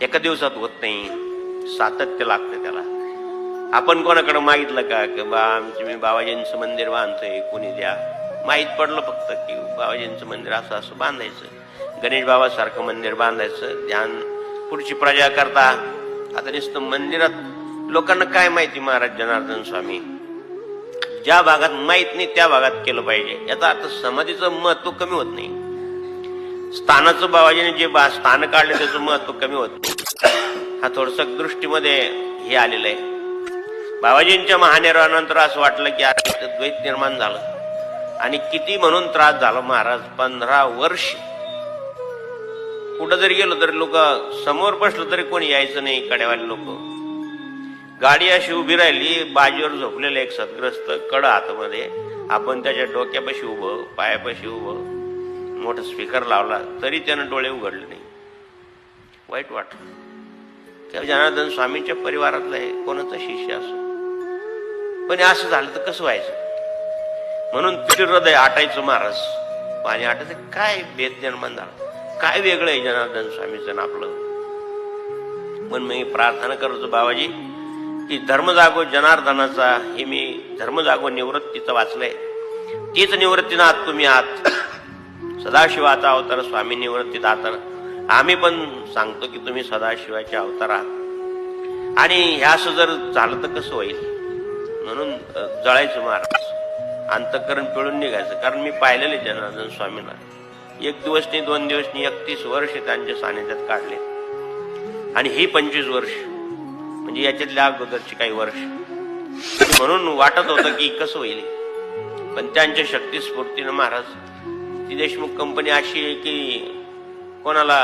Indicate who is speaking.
Speaker 1: एका दिवसात होत नाही, सातत्य लागतं त्याला. आपण कोणाकडे मागितलं का की मी बाबाजींचं मंदिर बांधतोय, कोणी द्या. माहीत पडलं फक्त की बाबाजींचं मंदिर असं असं बांधायचं, गणेश बाबासारखं मंदिर बांधायचं, ध्यान पुढची प्रजा करता. आता नुसतं मंदिरात लोकांना काय माहिती महाराज जनार्दन स्वामी, ज्या भागात माहित नाही त्या भागात केलं पाहिजे. याचा अर्थ समाधीचं महत्व कमी होत नाही, स्थानाचं बाबाजीने जे स्थान काढले त्याचं महत्व कमी होत नाही. हा थोडस दृष्टीमध्ये हे आलेलं आहे. बाबाजींच्या महानिर्वाणानंतर असं वाटलं की आता द्वैत निर्माण झालं, आणि किती म्हणून त्रास झाला महाराज. 15 वर्ष कुठं जरी गेलो तरी लोक समोर बसलं तरी कोणी यायचं नाही. कडेवाले लोक, गाडी अशी उभी राहिली, बाजीवर झोपलेलं एक सद्ग्रस्त, कड हातामध्ये, आपण त्याच्या डोक्यापाशी उभं, पायापाशी उभं, मोठा स्पीकर लावला तरी त्यानं डोळे उघडले नाही. वाईट वाटलं. त्या जनार्दन स्वामींच्या परिवारातला आहे, कोणाचा शिष्य असो, पण असं झालं तर कसं व्हायचं. म्हणून तिथे हृदय आटायचं महाराज, पाणी आटायचं. काय भेद निर्माण झाला, काय वेगळं आहे जनार्दन स्वामीचं ना आपलं. पण मी प्रार्थना करतो बाबाजी की धर्मजागो जनार्दनाचा, हे मी धर्मजागो निवृत्तीचं वाचलंय, तीच निवृत्तीनाथ तुम्ही आहात. सदाशिवाचा अवतार स्वामी निवृत्तीत आहात. आम्ही पण सांगतो की तुम्ही सदाशिवाचे अवतार आहात. आणि हे असं जर झालं तर कसं होईल. म्हणून जळायचं महाराज, अंतःकरण पिळून निघायचं. कारण मी पाहिलेले जनार्दन स्वामींना, 1 दिवस नाही, 2 दिवस नाही, 31 वर्ष त्यांच्या सानिध्यात काढले. आणि ही 25 वर्ष, म्हणजे याच्यातल्या अगोदरची काही वर्ष. म्हणून वाटत होतं की कसं होईल. पण त्यांच्या शक्ती स्फूर्तीनं महाराज, ती देशमुख कंपनी अशी आहे की कोणाला